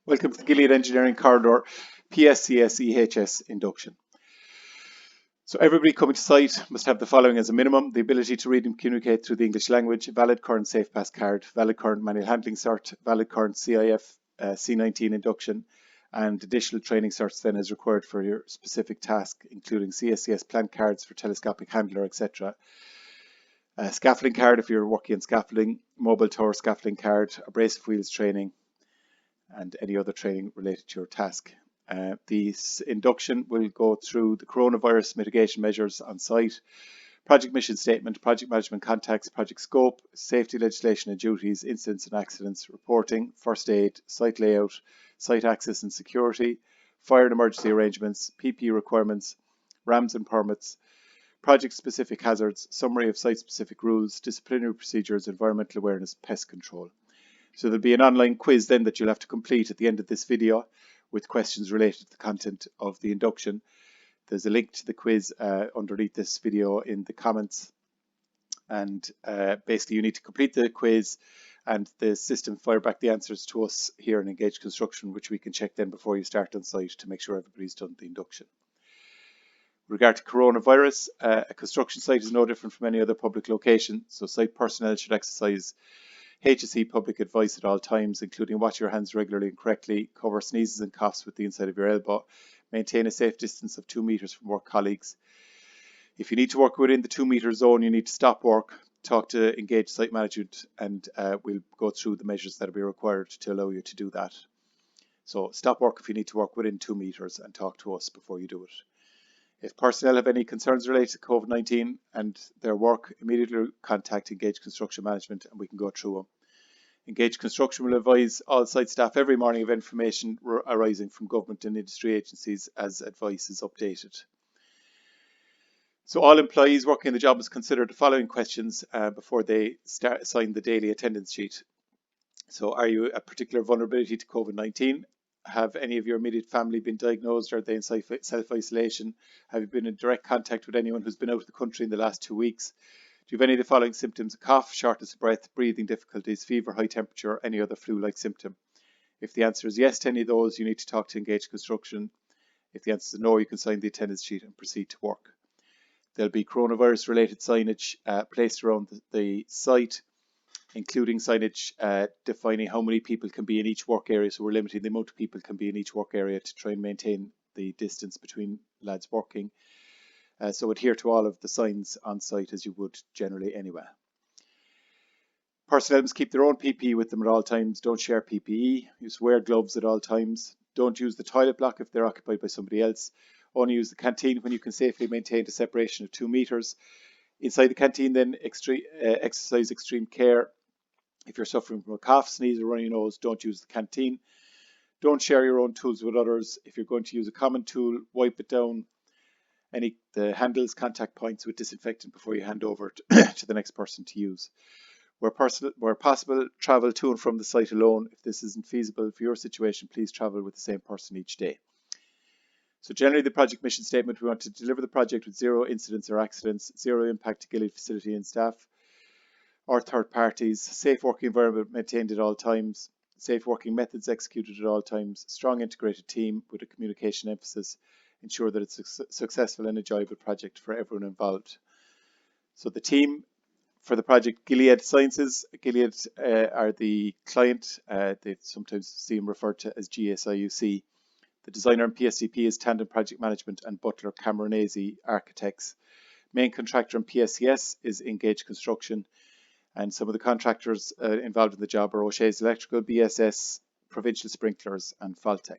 Welcome to the Gilead Engineering Corridor PSCS EHS induction. So everybody coming to site must have the following as a minimum: the ability to read and communicate through the English language, valid current safe pass card, valid current manual handling cert, valid current CIF C19 induction, and additional training certs then as required for your specific task, including CSCS plant cards for telescopic handler, etc. Scaffolding card if you're working on scaffolding, mobile tower scaffolding card, abrasive wheels training, and any other training related to your task. This induction will go through the coronavirus mitigation measures on site, project mission statement, project management contacts, project scope, safety legislation and duties, incidents and accidents, reporting, first aid, site layout, site access and security, fire and emergency arrangements, PPE requirements, RAMs and permits, project-specific hazards, summary of site-specific rules, disciplinary procedures, environmental awareness, pest control. So there'll be an online quiz then that you'll have to complete at the end of this video with questions related to the content of the induction. There's a link to the quiz underneath this video in the comments. And basically you need to complete the quiz and the system fire back the answers to us here in Engage Construction, which we can check then before you start on site to make sure everybody's done the induction. With regard to coronavirus, a construction site is no different from any other public location, so site personnel should exercise HSE public advice at all times, including wash your hands regularly and correctly, cover sneezes and coughs with the inside of your elbow, maintain a safe distance of 2 meters from work colleagues. If you need to work within the 2 meter zone, you need to stop work, talk to Engage Site Management, and we'll go through the measures that will be required to allow you to do that. So stop work if you need to work within 2 meters and talk to us before you do it. If personnel have any concerns related to COVID-19 and their work, immediately contact Engage Construction Management and we can go through them. Engage Construction will advise all site staff every morning of information arising from government and industry agencies as advice is updated. So all employees working in the job must consider the following questions before they sign the daily attendance sheet. So are you a particular vulnerability to COVID-19? Have any of your immediate family been diagnosed? Are they in self-isolation? Have you been in direct contact with anyone who's been out of the country in the last 2 weeks? Do you have any of the following symptoms: cough, shortness of breath, breathing difficulties, fever, high temperature, or any other flu-like symptom? If the answer is yes to any of those, you need to talk to Engage Construction. If the answer is no, you can sign the attendance sheet and proceed to work. There'll be coronavirus-related signage placed around the site, including signage defining how many people can be in each work area. So we're limiting the amount of people can be in each work area to try and maintain the distance between lads working. So adhere to all of the signs on site as you would generally anywhere. Personnel must keep their own PPE with them at all times. Don't share PPE. Wear gloves at all times. Don't use the toilet block if they're occupied by somebody else. Only use the canteen when you can safely maintain a separation of 2 meters. Inside the canteen then exercise extreme care. If you're suffering from a cough, sneeze, or runny nose, don't use the canteen. Don't share your own tools with others. If you're going to use a common tool, wipe it down, the handles, contact points with disinfectant before you hand over to the next person to use. Where possible, travel to and from the site alone. If this isn't feasible for your situation, please travel with the same person each day. So generally the project mission statement, we want to deliver the project with 0 incidents or accidents, 0 impact to Gilead facility and staff or third parties, safe working environment maintained at all times, safe working methods executed at all times, strong integrated team with a communication emphasis, ensure that it's a successful and enjoyable project for everyone involved. So the team for the project: Gilead Sciences. Gilead are the client. They sometimes see them referred to as GSIUC. The designer and PSCP is Tandem Project Management and Butler Cameronese Architects. Main contractor in PSCS is Engage Construction. And some of the contractors involved in the job are O'Shea's Electrical, BSS, Provincial Sprinklers, and Faltech.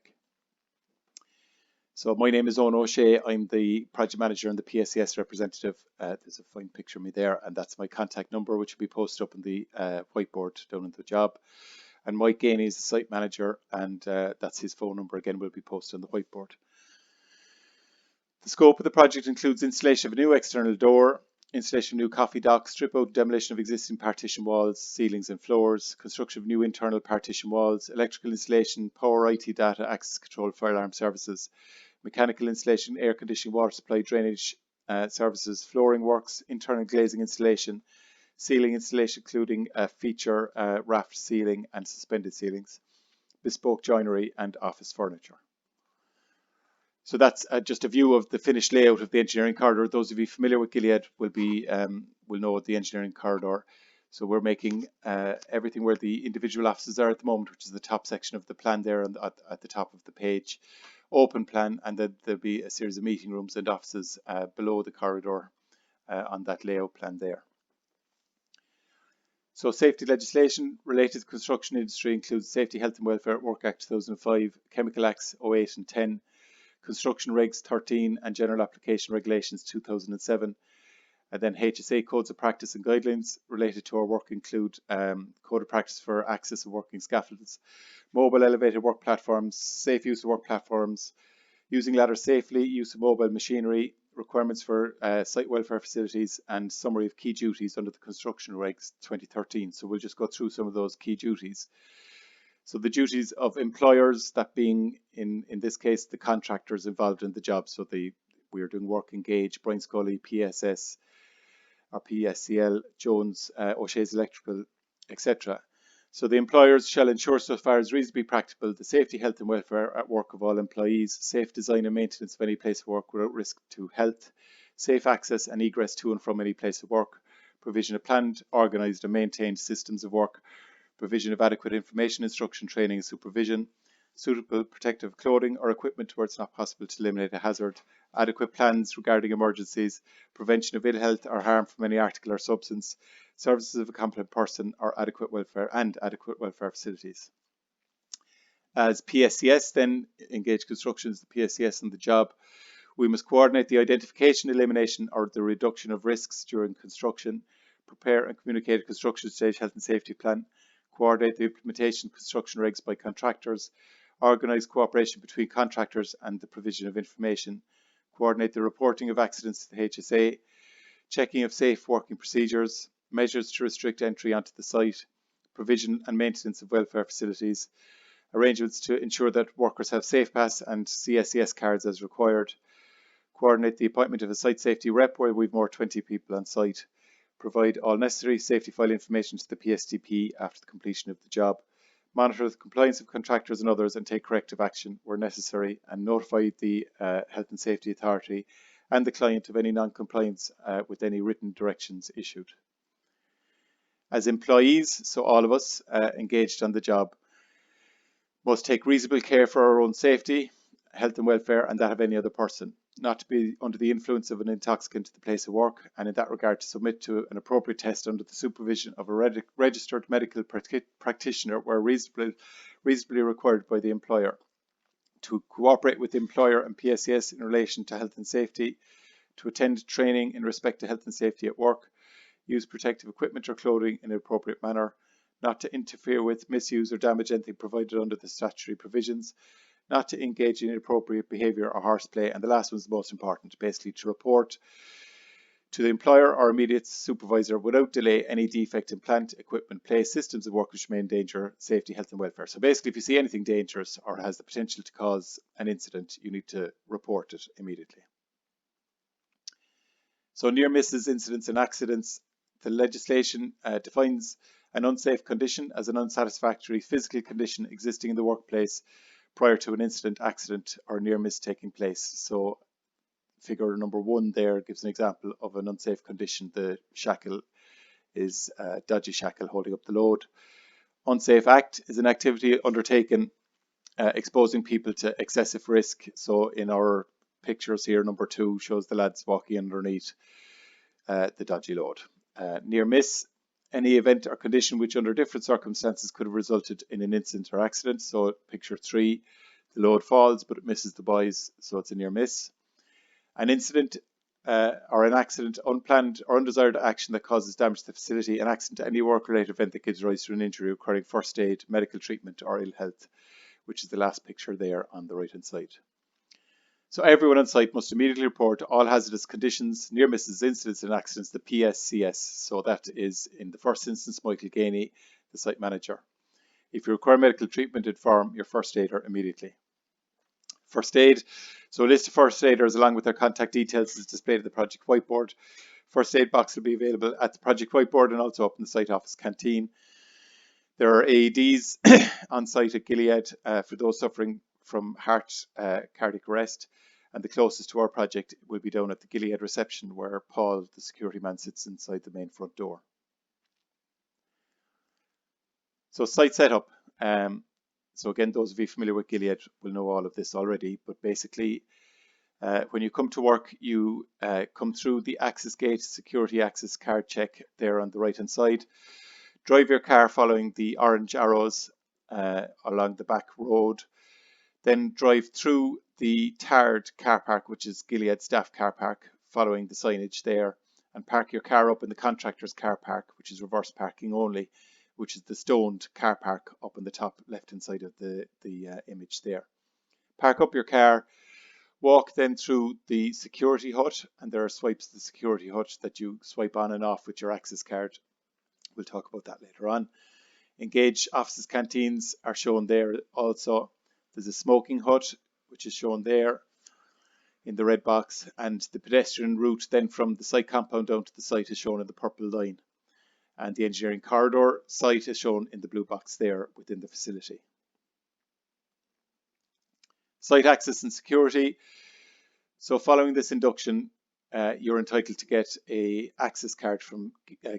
So my name is Owen O'Shea. I'm the project manager and the PSCS representative. There's a fine picture of me there, and that's my contact number, which will be posted up on the whiteboard down in the job. And Mike Gainey is the site manager, and that's his phone number again, will be posted on the whiteboard. The scope of the project includes installation of a new external door, installation of new coffee dock, strip out demolition of existing partition walls, ceilings and floors, construction of new internal partition walls, electrical installation, power, IT data, access control, fire alarm services, mechanical installation, air conditioning, water supply, drainage services, flooring works, internal glazing installation, ceiling installation including feature raft ceiling and suspended ceilings, bespoke joinery and office furniture. So that's just a view of the finished layout of the engineering corridor. Those of you familiar with Gilead will know the engineering corridor. So we're making everything where the individual offices are at the moment, which is the top section of the plan there at the top of the page, open plan, and then there'll be a series of meeting rooms and offices below the corridor on that layout plan there. So safety legislation related to the construction industry includes Safety, Health and Welfare at Work Act 2005, Chemical Acts 08 and 10, Construction Regs 13 and General Application Regulations 2007. And then HSA codes of practice and guidelines related to our work include code of practice for access of working scaffolds, mobile elevated work platforms, safe use of work platforms, using ladders safely, use of mobile machinery, requirements for site welfare facilities, and summary of key duties under the Construction Regs 2013. So we'll just go through some of those key duties. So the duties of employers, that being in this case the contractors involved in the job. So we're doing Work Engage, Brian Scully, PSS or PSCL, Jones, O'Shea's Electrical, etc. So the employers shall ensure, so far as reasonably practicable, the safety, health and welfare at work of all employees, safe design and maintenance of any place of work without risk to health, safe access and egress to and from any place of work, provision of planned, organised and maintained systems of work, provision of adequate information, instruction, training and supervision, suitable protective clothing or equipment where it's not possible to eliminate a hazard, adequate plans regarding emergencies, prevention of ill health or harm from any article or substance, services of a competent person or adequate welfare facilities. As PSCS then engage constructions, the PSCS on the job, we must coordinate the identification, elimination or the reduction of risks during construction, prepare and communicate a construction stage health and safety plan, coordinate the implementation of construction regs by contractors, organise cooperation between contractors and the provision of information, coordinate the reporting of accidents to the HSA, checking of safe working procedures, measures to restrict entry onto the site, provision and maintenance of welfare facilities, arrangements to ensure that workers have safe pass and PSCS cards as required, coordinate the appointment of a site safety rep where we've more 20 people on site, provide all necessary safety file information to the PSTP after the completion of the job, monitor the compliance of contractors and others and take corrective action where necessary, and notify the Health and Safety Authority and the client of any non-compliance with any written directions issued. As employees, so all of us engaged on the job, must take reasonable care for our own safety, health and welfare and that of any other person, not to be under the influence of an intoxicant at the place of work, and in that regard to submit to an appropriate test under the supervision of a registered medical practitioner where reasonably required by the employer, to cooperate with the employer and PSCS in relation to health and safety, to attend training in respect to health and safety at work, use protective equipment or clothing in an appropriate manner, not to interfere with, misuse or damage anything provided under the statutory provisions, not to engage in inappropriate behaviour or horseplay, and the last one is the most important, basically to report to the employer or immediate supervisor without delay any defect in plant, equipment, place, systems of work which may endanger safety, health and welfare. So basically if you see anything dangerous or has the potential to cause an incident, you need to report it immediately. So near misses, incidents and accidents, the legislation defines an unsafe condition as an unsatisfactory physical condition existing in the workplace prior to an incident, accident or near miss taking place. So figure number 1 there gives an example of an unsafe condition. The shackle is a dodgy shackle holding up the load. Unsafe act is an activity undertaken exposing people to excessive risk. So in our pictures here, number 2 shows the lads walking underneath the dodgy load. Near miss, any event or condition which under different circumstances could have resulted in an incident or accident. So picture 3, the load falls but it misses the boys, so it's a near miss. An incident or an accident, unplanned or undesired action that causes damage to the facility, an accident to any work-related event that gives rise to an injury requiring first aid, medical treatment or ill health, which is the last picture there on the right hand side. So everyone on site must immediately report all hazardous conditions, near misses, incidents and accidents to PSCS. So that is in the first instance Michael Gainey, the site manager. If you require medical treatment, inform your first aider immediately. First aid, so a list of first aiders along with their contact details is displayed at the project whiteboard. First aid box will be available at the project whiteboard and also up in the site office canteen. There are AEDs on site at Gilead for those suffering from heart cardiac arrest, and the closest to our project will be down at the Gilead reception, where Paul, the security man, sits inside the main front door. So site setup. So again, those of you familiar with Gilead will know all of this already, but basically when you come to work, you come through the access gate, security access card check there on the right hand side. Drive your car following the orange arrows along the back road. Then drive through the tarred car park, which is Gilead staff car park, following the signage there, and park your car up in the contractor's car park, which is reverse parking only, which is the stoned car park up in the top left hand side of the image there. Park up your car, walk then through the security hut, and there are swipes to the security hut that you swipe on and off with your access card. We'll talk about that later on. Engage offices, canteens are shown there also. There's a smoking hut, which is shown there in the red box, and the pedestrian route then from the site compound down to the site is shown in the purple line. And the engineering corridor site is shown in the blue box there within the facility. Site access and security. So following this induction, you're entitled to get an access card from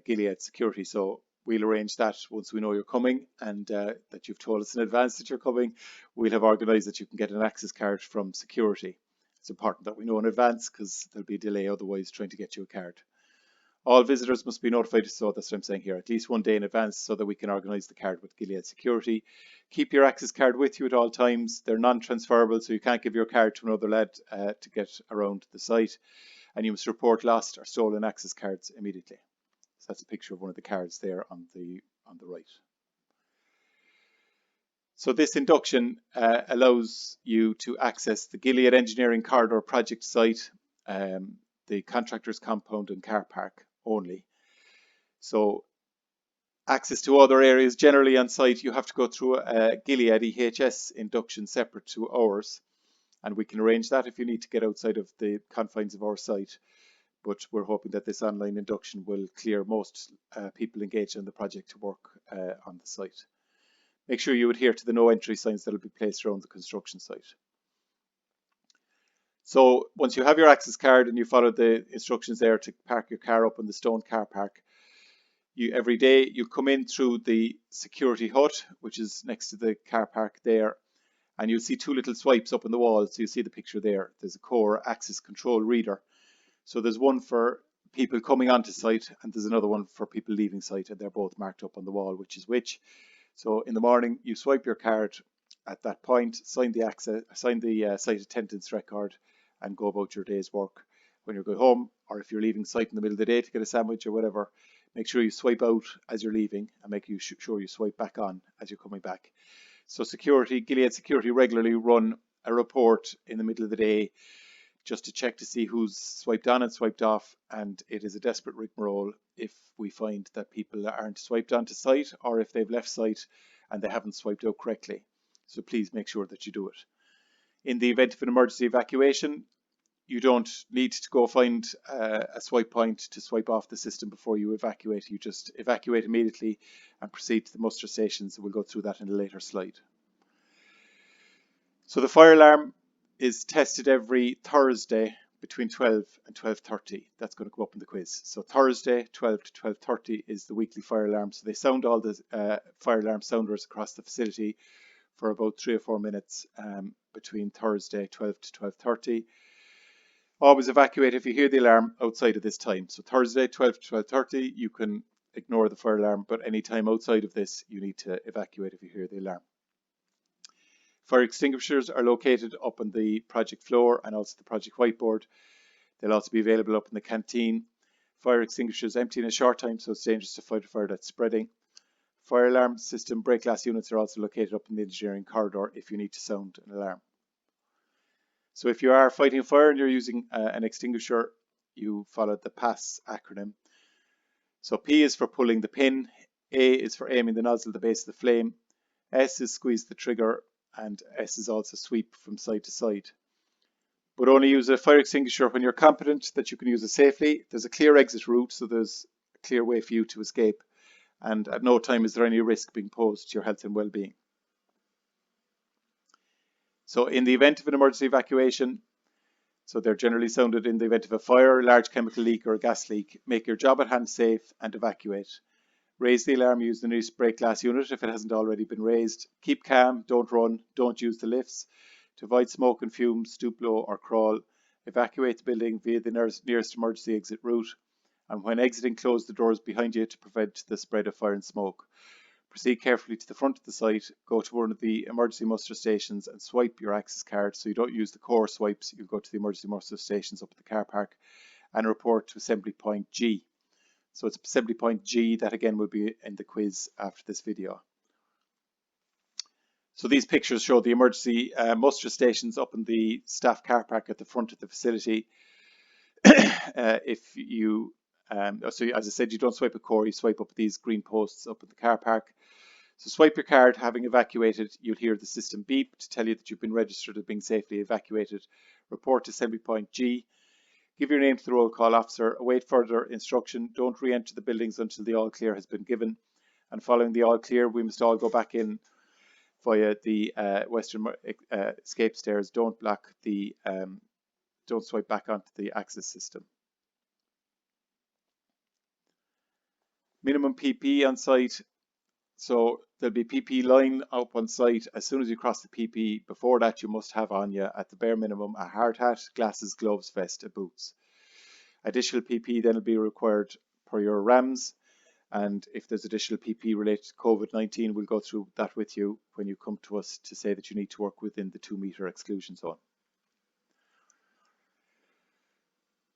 Gilead Security. So we'll arrange that once we know you're coming, and that you've told us in advance that you're coming. We'll have organised that you can get an access card from security. It's important that we know in advance because there'll be a delay otherwise trying to get you a card. All visitors must be notified, so that's what I'm saying here, at least one day in advance so that we can organise the card with Gilead Security. Keep your access card with you at all times. They're non-transferable, so you can't give your card to another lad to get around the site. And you must report lost or stolen access cards immediately. So that's a picture of one of the cards there on the right. So this induction allows you to access the Gilead Engineering Corridor project site, the contractor's compound and car park only. So access to other areas generally on site, you have to go through a Gilead EHS induction separate to ours, and we can arrange that if you need to get outside of the confines of our site. But we're hoping that this online induction will clear most people engaged in the project to work on the site. Make sure you adhere to the no entry signs that will be placed around the construction site. So once you have your access card and you follow the instructions there to park your car up in the stone car park, every day you come in through the security hut, which is next to the car park there, and you'll see two little swipes up on the wall. So you see the picture there. There's a core access control reader. So there's one for people coming onto site and there's another one for people leaving site, and they're both marked up on the wall, which is which. So in the morning you swipe your card at that point, sign the site attendance record, and go about your day's work. When you're going home, or if you're leaving site in the middle of the day to get a sandwich or whatever, make sure you swipe out as you're leaving and make sure you swipe back on as you're coming back. So Gilead Security regularly run a report in the middle of the day just to check to see who's swiped on and swiped off, and it is a desperate rigmarole if we find that people aren't swiped onto site or if they've left site and they haven't swiped out correctly. So please make sure that you do it. In the event of an emergency evacuation, you don't need to go find a swipe point to swipe off the system before you evacuate. You just evacuate immediately and proceed to the muster stations. We'll go through that in a later slide. So the fire alarm is tested every Thursday between 12 and 12:30. That's going to go up in the quiz. So Thursday, 12 to 12:30 is the weekly fire alarm. So they sound all the fire alarm sounders across the facility for about 3 or 4 minutes between Thursday, 12 to 12:30. Always evacuate if you hear the alarm outside of this time. So Thursday, 12 to 12:30, you can ignore the fire alarm, but any time outside of this, you need to evacuate if you hear the alarm. Fire extinguishers are located up on the project floor and also the project whiteboard. They'll also be available up in the canteen. Fire extinguishers empty in a short time, so it's dangerous to fight a fire that's spreading. Fire alarm system break glass units are also located up in the engineering corridor if you need to sound an alarm. So if you are fighting a fire and you're using an extinguisher, you follow the PASS acronym. So P is for pulling the pin, A is for aiming the nozzle at the base of the flame, S is squeeze the trigger, and S is also sweep from side to side. But only use a fire extinguisher when you're confident that you can use it safely. There's a clear exit route, so there's a clear way for you to escape. and at no time is there any risk being posed to your health and well-being. So in the event of an emergency evacuation, so they're generally sounded in the event of a fire, large chemical leak or a gas leak, make your job at hand safe and evacuate. Raise the alarm, use the nearest break glass unit if it hasn't already been raised. Keep calm, don't run, don't use the lifts. To avoid smoke and fumes, stoop low or crawl. Evacuate the building via the nearest emergency exit route. And when exiting, close the doors behind you to prevent the spread of fire and smoke. Proceed carefully to the front of the site, go to one of the emergency muster stations and swipe your access card. So you don't use the core swipes, you go to the emergency muster stations up at the car park and report to assembly point G. So it's assembly point G that again will be in the quiz after this video. So these pictures show the emergency muster stations up in the staff car park at the front of the facility. If you, so as I said, you don't swipe a core, you swipe up these green posts up in the car park. So swipe your card, having evacuated, you'll hear the system beep to tell you that you've been registered as being safely evacuated. Report to assembly point G. Give your name to the roll call officer. Await further instruction. Don't re-enter the buildings until the all clear has been given. And following the all clear, we must all go back in via the western escape stairs. Don't block the, don't swipe back onto the access system. Minimum PPE on site. So there'll be PPE line up on site as soon as you cross the PPE. Before that, you must have on you at the bare minimum a hard hat, glasses, gloves, vest, and boots. Additional PPE then will be required per your RAMs, and if there's additional PPE related to COVID-19, we'll go through that with you when you come to us to say that you need to work within the 2-meter exclusion zone.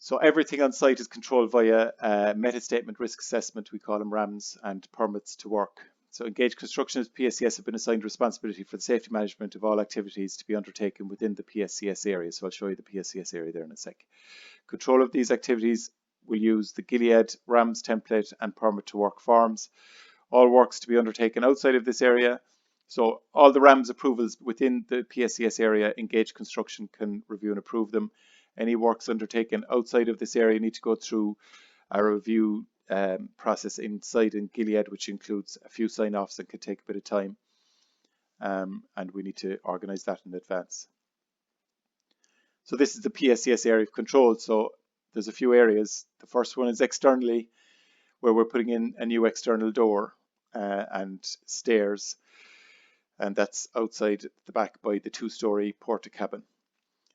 So everything on site is controlled via meta statement risk assessment, we call them RAMs, and permits to work. So engaged constructionists, PSCS, have been assigned responsibility for the safety management of all activities to be undertaken within the PSCS area. So I'll show you the PSCS area there in a sec. Control of these activities will use the Gilead RAMs template and permit to work forms. All works to be undertaken outside of this area. So all the RAMs approvals within the PSCS area, engaged construction can review and approve them. Any works undertaken outside of this area need to go through a review process inside in Gilead, which includes a few sign-offs and can take a bit of time. And we need to organise that in advance. So this is the PSCS area of control. So there's a few areas. The first one is externally, where we're putting in a new external door and stairs. And that's outside the back by the 2-story porta cabin.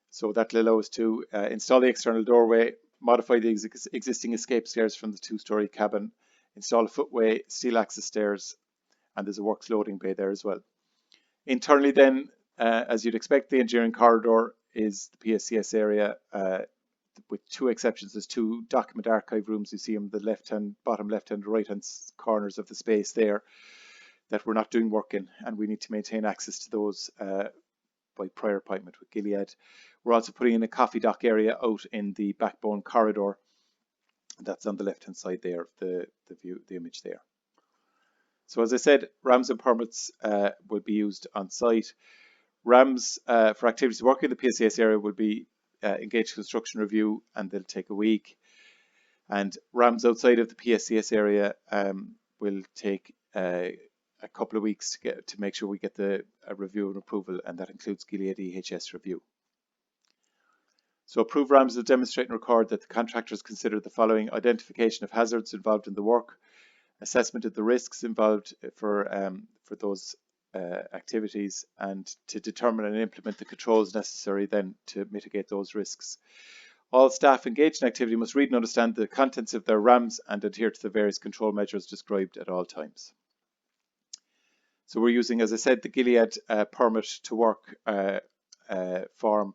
So that will allow us to install the external doorway, modify the existing escape stairs from the 2-story cabin, install a footway, steel access stairs, and there's a works loading bay there as well. Internally then, as you'd expect, the engineering corridor is the PSCS area with 2 exceptions. There's 2 document archive rooms. You see them the left-hand, bottom left-hand, right-hand corners of the space there that we're not doing work in, and we need to maintain access to those by prior appointment with Gilead. We're also putting in a coffee dock area out in the backbone corridor. That's on the left-hand side there of the view, the image there. So as I said, RAMs and permits will be used on site. RAMs for activities working in the PSCS area will be engaged construction review, and they'll take a week. And RAMs outside of the PSCS area will take a couple of weeks to make sure we get the review and approval, and that includes Gilead EHS review. So approved RAMs will demonstrate and record that the contractors consider the following: identification of hazards involved in the work, assessment of the risks involved for those activities, and to determine and implement the controls necessary then to mitigate those risks. All staff engaged in activity must read and understand the contents of their RAMs and adhere to the various control measures described at all times. So we're using, as I said, the Gilead permit to work form,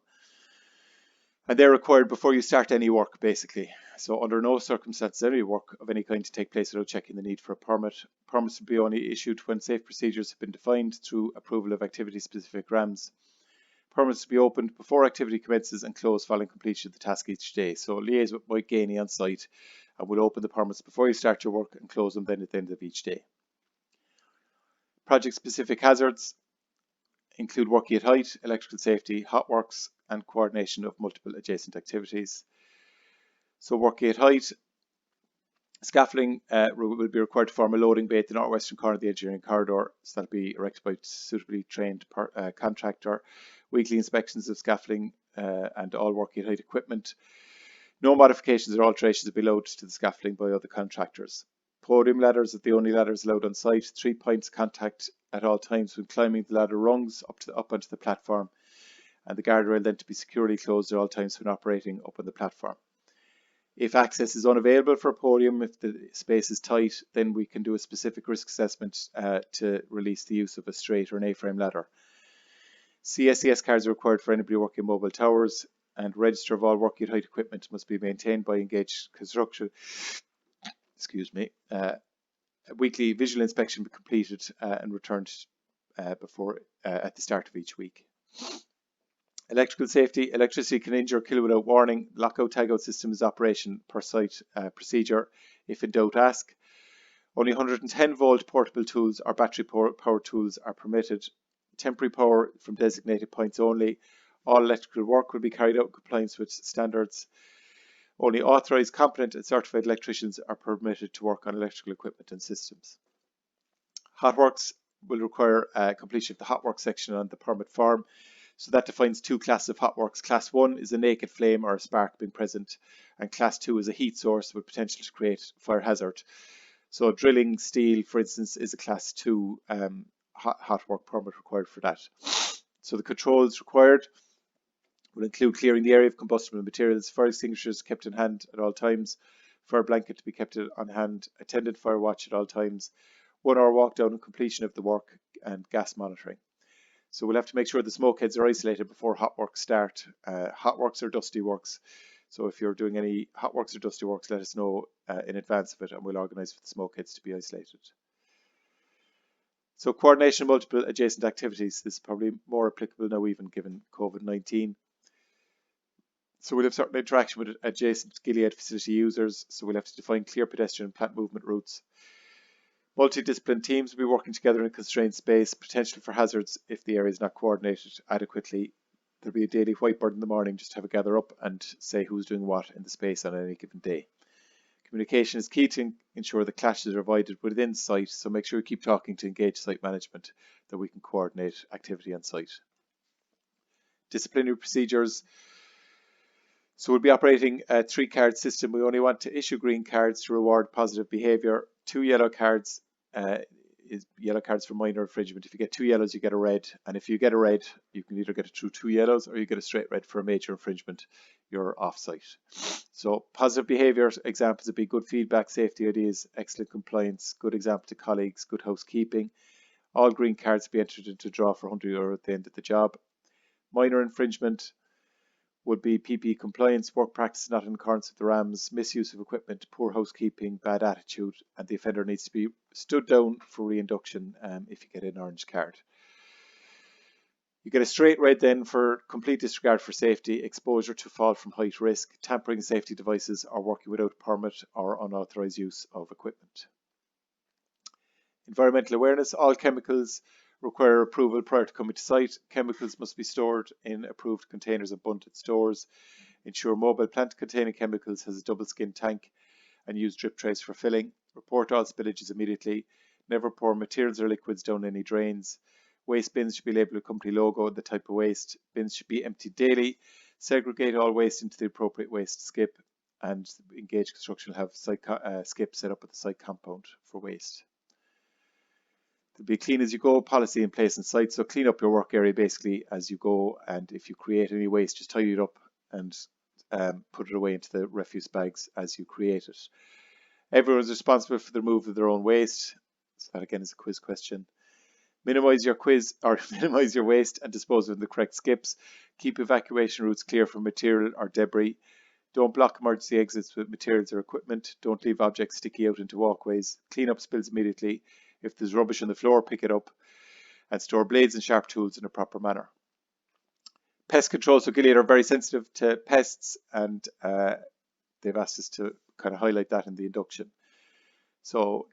and they're required before you start any work, basically. So under no circumstances any work of any kind to take place without checking the need for a permit. Permits will be only issued when safe procedures have been defined through approval of activity-specific RAMs. Permits will be opened before activity commences and closed following completion of the task each day. So liaise with Mike Gainey on site, and we'll open the permits before you start your work and close them then at the end of each day. Project-specific hazards include working at height, electrical safety, hot works, and coordination of multiple adjacent activities. So working at height, Scaffolding will be required to form a loading bay at the northwestern corner of the engineering corridor, so that'll be erected by a suitably trained contractor. Weekly inspections of scaffolding and all working height equipment. No modifications or alterations will be loaded to the scaffolding by other contractors. Podium ladders are the only ladders allowed on site. 3 points of contact at all times when climbing the ladder rungs up onto the platform, and the guardrail then to be securely closed at all times when operating up on the platform. If access is unavailable for a podium, if the space is tight, then we can do a specific risk assessment to release the use of a straight or an A-frame ladder. PSCS cards are required for anybody working mobile towers, and register of all working height equipment must be maintained by engaged construction. A weekly visual inspection be completed and returned at the start of each week. Electrical safety. Electricity can injure or kill without warning. Lockout tagout system is operation per site procedure. If in doubt, ask. Only 110 volt portable tools or battery power tools are permitted. Temporary power from designated points only. All electrical work will be carried out in compliance with standards. Only authorised, competent and certified electricians are permitted to work on electrical equipment and systems. Hot works will require completion of the hot work section on the permit form. So that defines 2 classes of hot works. Class 1 is a naked flame or a spark being present, and Class 2 is a heat source with potential to create fire hazard. So drilling steel, for instance, is a Class 2 hot work permit required for that. So the controls required will include clearing the area of combustible materials, fire extinguishers kept in hand at all times, fire blanket to be kept on hand, attendant fire watch at all times, 1 hour walk down and completion of the work, and gas monitoring. So we'll have to make sure the smoke heads are isolated before hot works start. Hot works or dusty works. So if you're doing any hot works or dusty works, let us know in advance of it, and we'll organise for the smoke heads to be isolated. So coordination of multiple adjacent activities. This is probably more applicable now, even given COVID-19. So we'll have certain interaction with adjacent Gilead facility users. So we'll have to define clear pedestrian and plant movement routes. Multidisciplinary teams will be working together in a constrained space, potential for hazards if the area is not coordinated adequately. There'll be a daily whiteboard in the morning just to have a gather up and say who's doing what in the space on any given day. Communication is key to ensure the clashes are avoided within site, so make sure you keep talking to engage site management that we can coordinate activity on site. Disciplinary procedures. So we'll be operating a 3-card system. We only want to issue green cards to reward positive behaviour. 2 yellow cards is yellow cards for minor infringement. If you get 2 yellows, you get a red, and if you get a red, you can either get it through 2 yellows or you get a straight red for a major infringement. You're off-site. So positive behaviour examples would be good feedback, safety ideas, excellent compliance, good example to colleagues, good housekeeping. All green cards be entered into a draw for €100 at the end of the job. Minor infringement would be PPE compliance, work practice not in accordance with the RAMs, misuse of equipment, poor housekeeping, bad attitude, and the offender needs to be stood down for reinduction if you get an orange card. You get a straight red then for complete disregard for safety, exposure to fall from height risk, tampering safety devices, or working without a permit or unauthorised use of equipment. Environmental awareness. All chemicals require approval prior to coming to site. Chemicals must be stored in approved containers and bundled stores. Ensure mobile plant containing chemicals has a double skin tank and use drip trays for filling. Report all spillages immediately. Never pour materials or liquids down any drains. Waste bins should be labelled with company logo and the type of waste. Bins should be emptied daily. Segregate all waste into the appropriate waste skip, and Engage Construction will have site skip set up at the site compound for waste. There'll be a clean as you go policy in place on site, so clean up your work area basically as you go, and if you create any waste, just tidy it up and put it away into the refuse bags as you create it. Everyone's responsible for the removal of their own waste, so that again is a quiz question. Minimize your waste and dispose of the correct skips. Keep evacuation routes clear from material or debris. Don't block emergency exits with materials or equipment. Don't leave objects sticky out into walkways. Clean up spills immediately. If there's rubbish on the floor, pick it up, and store blades and sharp tools in a proper manner. Pest control. So Gilead are very sensitive to pests, and they've asked us to kind of highlight that in the induction. So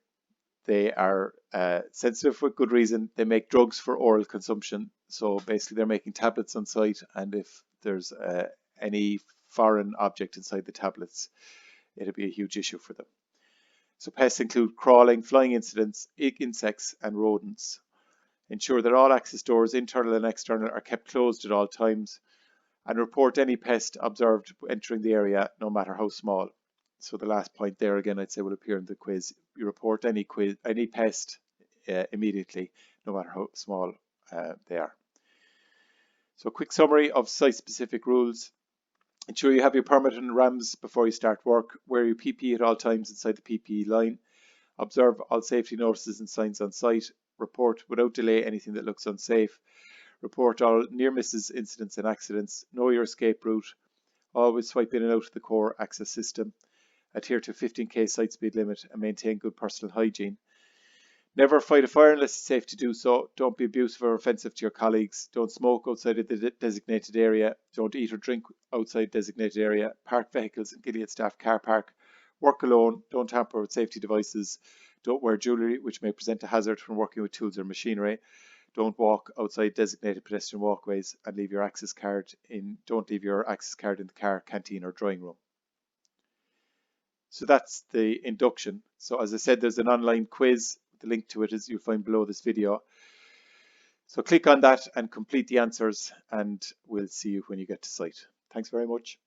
they are sensitive for good reason. They make drugs for oral consumption. So basically they're making tablets on site, and if there's any foreign object inside the tablets, it'll be a huge issue for them. So pests include crawling, flying incidents, insects and rodents. Ensure that all access doors, internal and external, are kept closed at all times, and report any pest observed entering the area, no matter how small. So the last point there again, I'd say, will appear in the quiz. You report any pest immediately, no matter how small they are. So a quick summary of site-specific rules. Ensure you have your permit and RAMs before you start work. Wear your PPE at all times inside the PPE line. Observe all safety notices and signs on site. Report without delay anything that looks unsafe. Report all near misses, incidents and accidents. Know your escape route. Always swipe in and out of the core access system. Adhere to 15k site speed limit and maintain good personal hygiene. Never fight a fire unless it's safe to do so. Don't be abusive or offensive to your colleagues. Don't smoke outside of the designated area. Don't eat or drink outside designated area. Park vehicles in Gilead staff car park. Work alone. Don't tamper with safety devices. Don't wear jewellery which may present a hazard when working with tools or machinery. Don't walk outside designated pedestrian walkways, and leave your access card in. Don't leave your access card in the car, canteen or drawing room. So that's the induction. So as I said, there's an online quiz. The link to it is you'll find below this video. So click on that and complete the answers, and we'll see you when you get to site. Thanks very much.